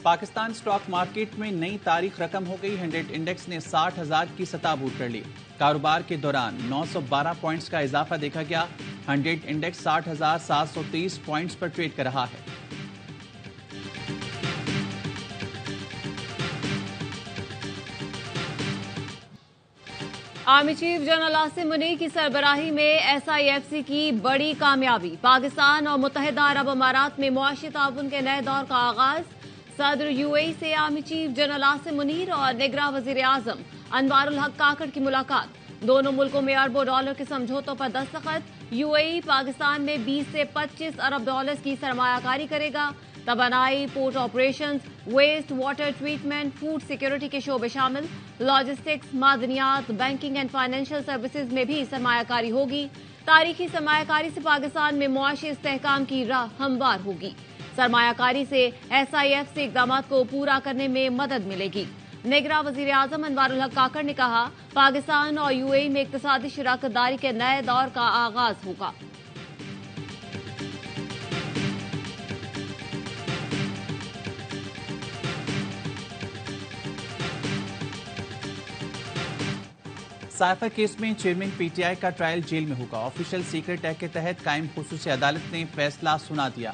Pakistan stock market میں نئی تاریخ رقم ہو گئی۔ 100 انڈیکس نے 60,000 کی سطح عبور کر لی۔ کاروبار کے دوران 912 پوائنٹس کا اضافہ دیکھا گیا۔ 100 انڈیکس 60,730 پوائنٹس پر ٹریڈ کر رہا ہے۔ Army chief general Asim Munir کی سربراہی میں SIFC کی بڑی کامیابی۔ پاکستان اور متحدہ عرب امارات میں معاشی تعاون کے نئے دور کا آغاز۔ صدر UAE سے army chief general Asim Munir اور نگراں وزیر اعظم انوار الحق کاکڑ کی ملاقات۔ دونوں ملکوں میں اربوں ڈالر کے سمجھوتوں پر دستخط۔ UAE پاکستان میں 20 سے 25 ارب ڈالرز کی سرمایہ کاری کرے گا۔ توانائی، port operations, waste water treatment, food security کے شعبے شامل۔ لاجسٹکس، معدنیات، بینکنگ اینڈ فائنینشل سروسز میں بھی سرمایہ کاری ہوگی۔ تاریخی سرمایہ کاری سے پاکستان میں معاشی استحکام کی راہ ہموار ہوگی۔ سرمایہ کاری سے SIFC اقدامات کو پورا کرنے میں مدد ملے گی۔ نگراں وزیر اعظم انوار الحق کاکڑ نے کہا، پاکستان اور UAE میں اقتصادی شراکت داری کے نئے دور کا آغاز ہوگا۔ سائفر کیس میں چیئرمین PTI کا ٹرائل جیل میں ہوگا۔ آفیشل سیکرٹ ایکٹ کے تحت قائم خصوصی عدالت نے فیصلہ سنا دیا۔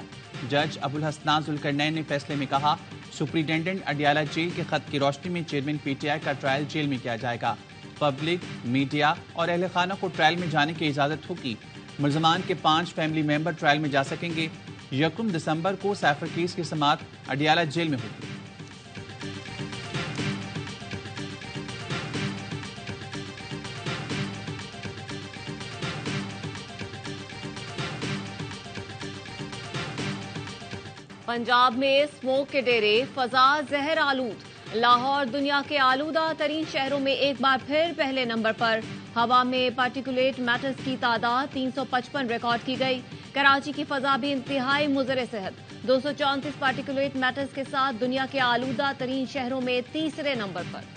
جج ابوالحسناء ذوالقرنین نے فیصلے میں کہا، سپرنٹینڈنٹ اڈیالہ جیل کے خط کی روشنی میں چیئرمین PTI کا ٹرائل جیل میں کیا جائے گا۔ پبلک، میڈیا اور اہل خانہ کو ٹرائل میں جانے کی اجازت ہوگی۔ ملزمان کے 5 فیملی ممبر ٹرائل میں جا سکیں گے۔ 1 دسمبر کو سائفر کیس کی سماعت اڈیالہ جیل میں ہوگی۔ پنجاب میں اسموک کے ڈیرے، فضا زہر آلود۔ لاہور دنیا کے آلودہ ترین شہروں میں ایک بار پھر پہلے نمبر پر۔ ہوا میں پارٹیکولیٹ میٹرز کی تعداد 355 ریکارڈ کی گئی۔ کراچی کی فضا بھی انتہائی مضر صحت، 234 پارٹیکولیٹ میٹرز کے ساتھ دنیا کے آلودہ ترین شہروں میں تیسرے نمبر پر۔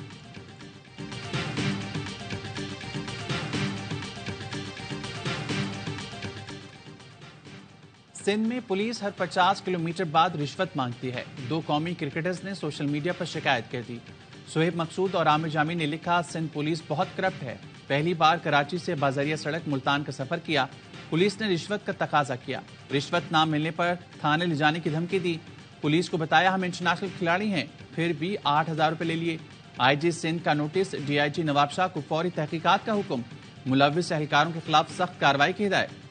سندھ میں پولیس ہر 50 کلومیٹر بعد رشوت مانگتی ہے۔ 2 قومی کرکٹرز نے سوشل میڈیا پر شکایت کر دی۔ سہیب مقصود اور عامر جامی نے لکھا، سندھ پولیس بہت کرپٹ ہے۔ پہلی بار کراچی سے بازریہ سڑک ملتان کا سفر کیا، پولیس نے رشوت کا تقاضا کیا۔ رشوت نہ ملنے پر تھانے لے جانے کی دھمکی دی۔ پولیس کو بتایا ہم انٹرنیشنل کھلاڑی ہیں، پھر بھی 8,000 روپے لے لیے۔ IG سندھ کا نوٹس، DIG نواب شاہ کو فوری تحقیقات کا حکم، ملوث اہلکاروں کے خلاف سخت کارروائی کی ہدایت۔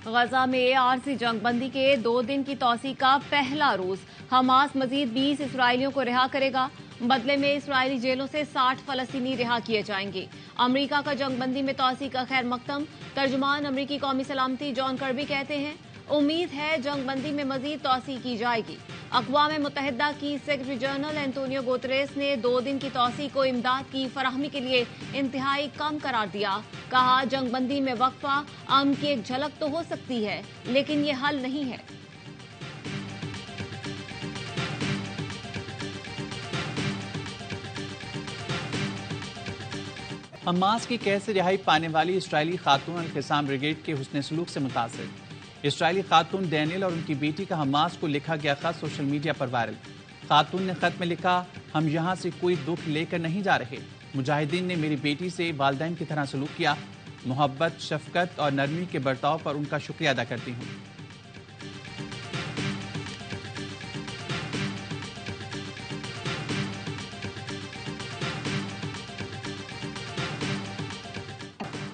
غزہ میں عارضی جنگ بندی کے 2 دن کی توسیع کا پہلا روز۔ حماس مزید 20 اسرائیلیوں کو رہا کرے گا۔ بدلے میں اسرائیلی جیلوں سے 60 فلسطینی رہا کیے جائیں گے۔ امریکہ کا جنگ بندی میں توسیع کا خیر مقدم۔ ترجمان امریکی قومی سلامتی جان کربی کہتے ہیں، امید ہے جنگ بندی میں مزید توسیع کی جائے گی۔ اقوام متحدہ کی سیکرٹری جنرل اینٹونیو گوتریس نے 2 دن کی توسیع کو امداد کی فراہمی کے لیے انتہائی کم قرار دیا۔ کہا، جنگ بندی میں وقفہ امن کی ایک جھلک تو ہو سکتی ہے، لیکن یہ حل نہیں ہے۔ حماس کی قید سے رہائی پانے والی اسرائیلی خاتون القسام بریگیڈ کے حسن سلوک سے متاثر۔ اسرائیلی خاتون ڈینیل اور ان کی بیٹی کا حماس کو لکھا گیا خط سوشل میڈیا پر وائرل۔ خاتون نے خط میں لکھا، ہم یہاں سے کوئی دکھ لے کر نہیں جا رہے۔ مجاہدین نے میری بیٹی سے والدین کی طرح سلوک کیا۔ محبت، شفقت اور نرمی کے برتاؤ پر ان کا شکریہ ادا کرتی ہوں۔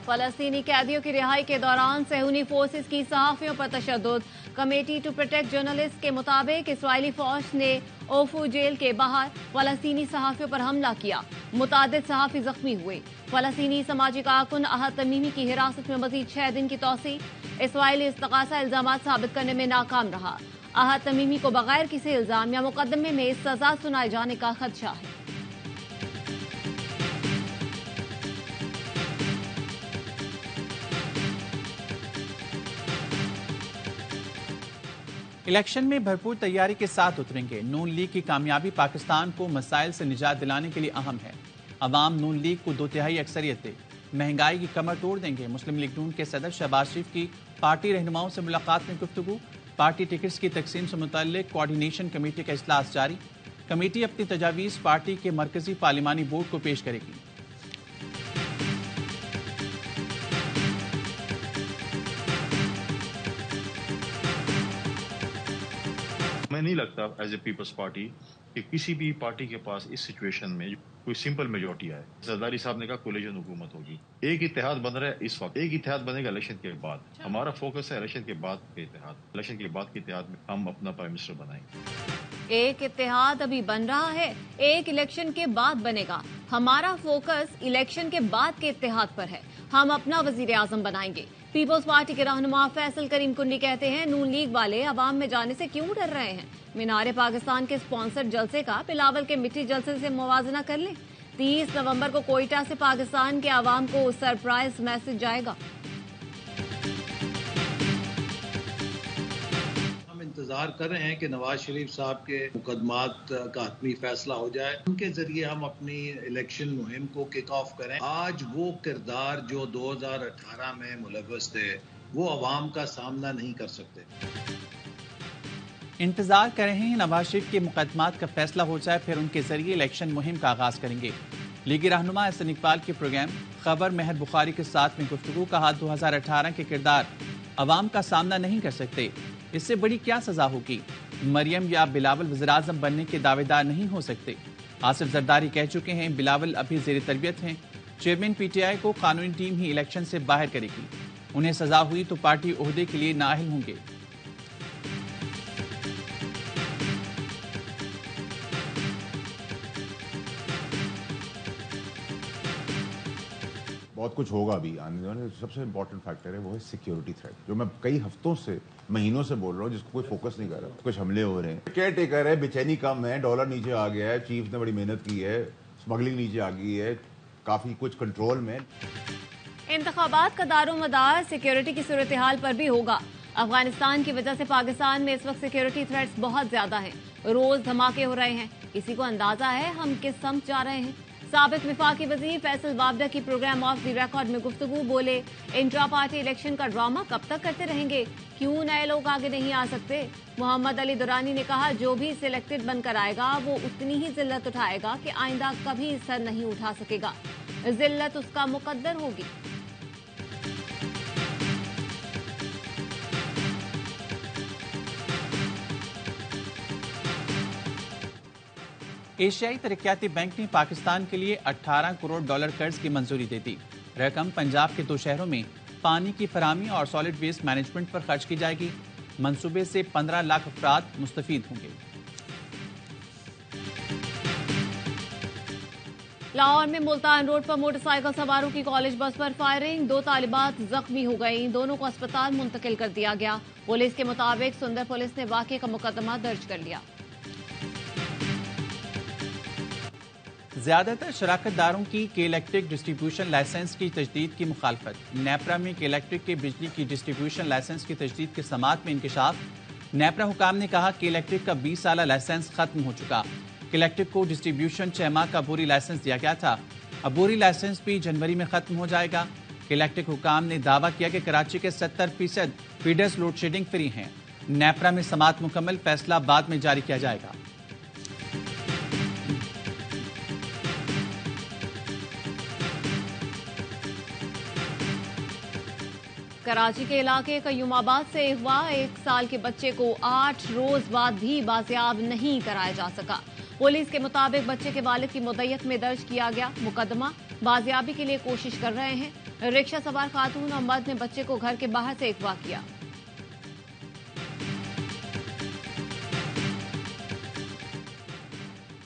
فلسطینی قیدیوں کی رہائی کے دوران صہیونی فورسز کی صحافیوں پر تشدد۔ کمیٹی ٹو پروٹیکٹ جرنلسٹ کے مطابق اسرائیلی فوج نے اوفو جیل کے باہر فلسطینی صحافیوں پر حملہ کیا، متعدد صحافی زخمی ہوئے۔ فلسطینی سماجی کارکن احد تمیمی کی حراست میں مزید 6 دن کی توسیع۔ اسرائیلی استغاثہ الزامات ثابت کرنے میں ناکام رہا۔ احد تمیمی کو بغیر کسی الزام یا مقدمے میں سزا سنائے جانے کا خدشہ ہے۔ الیکشن میں بھرپور تیاری کے ساتھ اتریں گے۔ نون لیگ کی کامیابی پاکستان کو مسائل سے نجات دلانے کے لیے اہم ہے۔ عوام نون لیگ کو 2/3 اکثریت دے، مہنگائی کی کمر توڑ دیں گے۔ مسلم لیگ نون کے صدر شہباز شریف کی پارٹی رہنماؤں سے ملاقات میں گفتگو، پارٹی ٹکٹس کی تقسیم سے متعلق کوارڈینیشن کمیٹی کا اجلاس جاری، کمیٹی اپنی تجاویز پارٹی کے مرکزی پارلیمانی بورڈ کو پیش کرے گی۔ میں نہیں لگتا ایز اے پیپلز پارٹی کہ کسی بھی پارٹی کے پاس اس سچویشن میں کوئی سمپل میجورٹی آئے۔ زرداری صاحب نے کہا کولیجن حکومت ہوگی، ایک اتحاد بن رہا ہے اس وقت، ایک اتحاد بنے گا الیکشن کے بعد۔ ہمارا فوکس ہے الیکشن کے بعد کے اتحاد، الیکشن کے بعد کے اتحاد میں ہم اپنا پرائم منسٹر بنائیں گے۔ ایک اتحاد ابھی بن رہا ہے، ایک الیکشن کے بعد بنے گا۔ ہمارا فوکس الیکشن کے بعد کے اتحاد پر ہے، ہم اپنا وزیر اعظم بنائیں گے۔ پیپلز پارٹی کے رہنما فیصل کریم کنڈی کہتے ہیں نون لیگ والے عوام میں جانے سے کیوں ڈر رہے ہیں؟ مینار پاکستان کے سپانسر جلسے کا بلاول کے مٹی جلسے سے موازنہ کر لیں۔ 30 نومبر کو کوئٹہ سے پاکستان کے عوام کو سرپرائز میسج جائے گا۔ ہم انتظار کر رہے ہیں کہ نواز شریف صاحب کے مقدمات کا حتمی فیصلہ ہو جائے، ان کے ذریعے ہم اپنی الیکشن مہم کو کک آف کریں۔ آج وہ کردار جو 2018 میں ملوث تھے وہ عوام کا سامنا نہیں کر سکتے۔ انتظار کر رہے ہیں نواز شریف کے مقدمات کا فیصلہ ہو جائے، پھر ان کے ذریعے الیکشن مہم کا آغاز کریں گے۔ لیگی رہنما احسن اقبال کے پروگرام خبر مہر بخاری کے ساتھ میں گفتگو، کہا 2018 کے کردار عوام کا سامنا نہیں کر سکتے، اس سے بڑی کیا سزا ہوگی؟ مریم یا بلاول وزیراعظم بننے کے دعوے دار نہیں ہو سکتے۔ آصف زرداری کہہ چکے ہیں بلاول ابھی زیر تربیت ہیں، چیئرمین پی ٹی آئی کو قانونی ٹیم ہی الیکشن سے باہر کرے گی، انہیں سزا ہوئی تو پارٹی عہدے کے لیے نااہل ہوں گے۔ بہت کچھ ہوگا ابھی آنے والے، سب سے امپورٹنٹ فیکٹر ہے وہ ہے سیکیورٹی تھریٹ، جو میں کئی ہفتوں سے مہینوں سے بول رہا ہوں، جس کو کوئی فوکس نہیں کر رہا۔ کچھ حملے ہو رہے ہیں، کیئر ٹیکر ہے، بے چینی کم ہے، ڈالر نیچے آ گیا ہے، چیف نے بڑی محنت کی ہے، اسمگلنگ نیچے آ گئی ہے، کافی کچھ کنٹرول میں۔ انتخابات کا دار و مدار سیکیورٹی کی صورتحال پر بھی ہوگا۔ افغانستان کی وجہ سے پاکستان میں اس وقت سیکیورٹی تھریٹس بہت زیادہ ہیں، روز دھماکے ہو رہے ہیں، کسی کو اندازہ ہے ہم کس سمت جا رہے ہیں؟ سابق وفاقی وزیر فیصل وابڈہ کی پروگرام آف دی ریکارڈ میں گفتگو، بولے انٹرا پارٹی الیکشن کا ڈرامہ کب تک کرتے رہیں گے؟ کیوں نئے لوگ آگے نہیں آ سکتے؟ محمد علی دورانی نے کہا جو بھی سلیکٹڈ بن کر آئے گا وہ اتنی ہی ذلت اٹھائے گا کہ آئندہ کبھی سر نہیں اٹھا سکے گا، ذلت اس کا مقدر ہوگی۔ ایشیائی ترقیاتی بینک نے پاکستان کے لیے 18 کروڑ ڈالر قرض کی منظوری دے دی۔ رقم پنجاب کے 2 شہروں میں پانی کی فراہمی اور سالڈ ویسٹ مینجمنٹ پر خرچ کی جائے گی۔ منصوبے سے 15 لاکھ افراد مستفید ہوں گے۔ لاہور میں ملتان روڈ پر موٹر سائیکل سواروں کی کالج بس پر فائرنگ، 2 طالبات زخمی ہو گئیں، دونوں کو اسپتال منتقل کر دیا گیا۔ پولیس کے مطابق سندر پولیس نے واقعے کا مقدمہ درج کر لیا۔ زیادہ تر شراکت داروں کی کے الیکٹرک ڈسٹریبیوشن لائسنس کی تجدید کی مخالفت۔ نیپرا میں کے الیکٹرک کے بجلی کی ڈسٹریبیوشن لائسنس کی تجدید کے سماعت میں انکشاف۔ نیپرا حکام نے کہا کہ الیکٹرک کا 20 سالہ لائسنس ختم ہو چکا۔ کے الیکٹرک کو ڈسٹریبیوشن 6 ماہ کا عبوری لائسنس دیا گیا تھا، عبوری لائسنس بھی جنوری میں ختم ہو جائے گا۔ کے الیکٹرک حکام نے دعویٰ کیا کہ کراچی کے 70% فیڈرز لوڈ شیڈنگ فری ہیں۔ نیپرا میں سماعت مکمل، فیصلہ بعد میں جاری کیا جائے گا۔ کراچی کے علاقے قیوم آباد سے اغوا، 1 سال کے بچے کو 8 روز بعد بھی بازیاب نہیں کرایا جا سکا۔ پولیس کے مطابق بچے کے والد کی مدعیت میں درج کیا گیا مقدمہ، بازیابی کے لیے کوشش کر رہے ہیں۔ رکشہ سوار خاتون اور مرد نے بچے کو گھر کے باہر سے اغوا کیا۔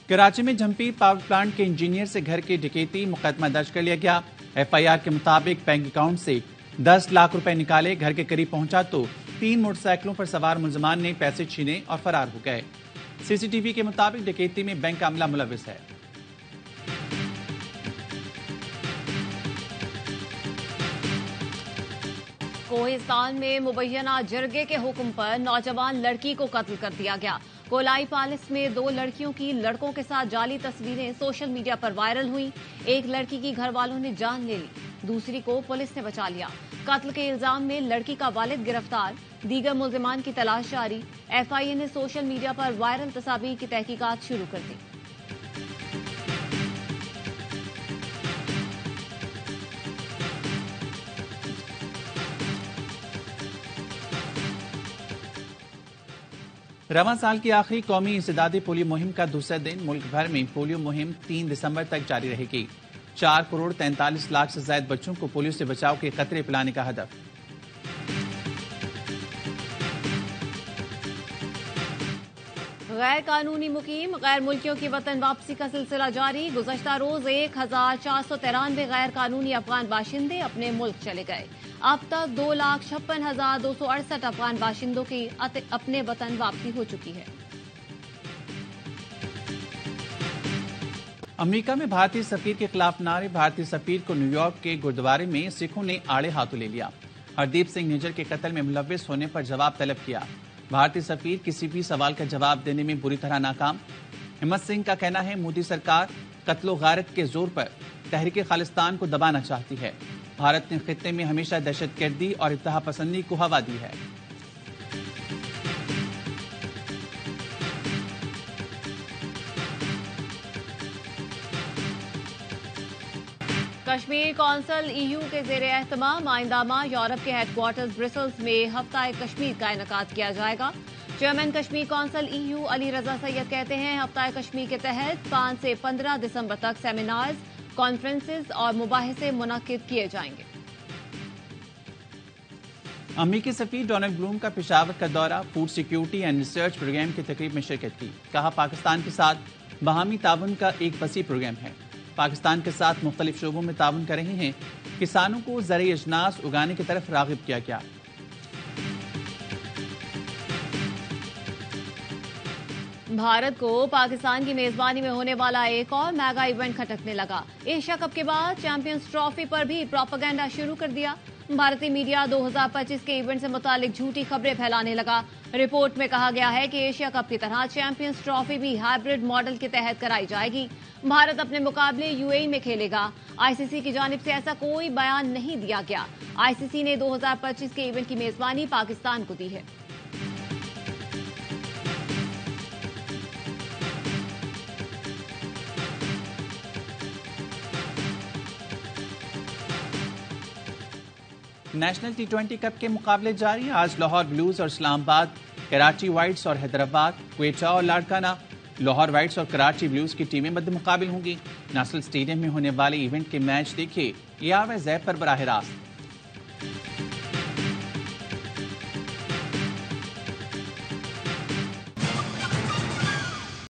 کراچی میں جھمپیر پاور پلانٹ کے انجینئر سے گھر کی ڈکیتی، مقدمہ درج کر لیا گیا۔ ایف آئی آر کے مطابق بینک اکاؤنٹ سے 10 لاکھ روپے نکالے، گھر کے قریب پہنچا تو 3 موٹر سائیکلوں پر سوار ملزمان نے پیسے چھینے اور فرار ہو گئے۔ سی سی ٹی وی کے مطابق ڈکیتی میں بینک کا عملہ ملوث ہے۔ کوہستان میں مبینہ جرگے کے حکم پر نوجوان لڑکی کو قتل کر دیا گیا۔ کولائی پیلس میں 2 لڑکیوں کی لڑکوں کے ساتھ جعلی تصویریں سوشل میڈیا پر وائرل ہوئیں. ایک لڑکی کی گھر والوں نے جان لے لی، دوسری کو پولیس نے بچا لیا. قتل کے الزام میں لڑکی کا والد گرفتار، دیگر ملزمان کی تلاش جاری. FIA نے سوشل میڈیا پر وائرل تصاویر کی تحقیقات شروع کر دی. رواں سال کی آخری قومی انسدادی پولیو مہم کا دوسرا دن ملک بھر میں پولیو مہم 3 دسمبر تک جاری رہے گی. 4 کروڑ 43 لاکھ سے زائد بچوں کو پولیو سے بچاؤ کے قطرے پلانے کا ہدف. غیر قانونی مقیم غیر ملکیوں کی وطن واپسی کا سلسلہ جاری. گزشتہ روز 1493 غیر قانونی افغان باشندے اپنے ملک چلے گئے. اب تک 2,56,268 افغان باشندوں کی اپنے وطن واپسی ہو چکی ہے. امریکہ میں بھارتی سفیر کے خلاف نعرے. بھارتی سفیر کو نیو یارک کے گردوارے میں سکھوں نے آڑے ہاتھوں لے لیا. ہردیپ سنگھ نجر کے قتل میں ملوث ہونے پر جواب طلب کیا. بھارتی سفیر کسی بھی سوال کا جواب دینے میں بری طرح ناکام. ہمت سنگھ کا کہنا ہے مودی سرکار قتل و غارت کے زور پر تحریک خالصتان کو دبانا چاہتی ہے. بھارت نے خطے میں ہمیشہ دہشت گردی اور اتحاد پسندی کو ہوا دی ہے. کشمیر کونسل EU کے زیر اہتمام آئندہ ماہ یورپ کے ہیڈ کوارٹرز برسلز میں ہفتہ کشمیر کا انعقاد کیا جائے گا. Chairman Kashmir council EU Ali Raza سید کہتے ہیں ہفتہ کشمیر کے تحت 5 سے 15 دسمبر تک سیمینارز، کانفرنسز اور مباحثے منعقد کیے جائیں گے. امریکی سفیر ڈونلڈ بلوم کا پشاور کا دورہ. Food security and research programme کی تقریب میں شرکت کی. کہا پاکستان کے ساتھ باہمی تعاون کا ایک وسیع پروگرام ہے. پاکستان کے ساتھ مختلف شعبوں میں تعاون کر رہے ہیں. کسانوں کو زرعی اجناس اگانے کی طرف راغب کیا گیا. بھارت کو پاکستان کی میزبانی میں ہونے والا ایک اور میگا ایونٹ کھٹکنے لگا. ایشیا کپ کے بعد چیمپئنز ٹرافی پر بھی پروپیگنڈا شروع کر دیا. بھارتی میڈیا 2025 کے ایونٹ سے متعلق جھوٹی خبریں پھیلانے لگا. رپورٹ میں کہا گیا ہے کہ ایشیا کپ کی طرح چیمپئنز ٹرافی بھی ہائبرڈ ماڈل کے تحت کرائی جائے گی. بھارت اپنے مقابلے UAE میں کھیلے گا. ICC کی جانب سے ایسا کوئی بیان نہیں دیا گیا. ICC نے 2025 کے ایونٹ کی میزبانی پاکستان کو دی ہے. نیشنل T20 کپ کے مقابلے جاری. آج لاہور بلوز اور اسلام آباد، کراچی وائٹس اور حیدرآباد، کوئٹہ اور لاڑکانہ. لاہور وائٹس اور کراچی بلوز کی ٹیمیں مد مقابل ہوں گی. نیشنل اسٹیڈیم میں ہونے والے ایونٹ کے میچ دیکھیے ARY زیب پر براہ راست.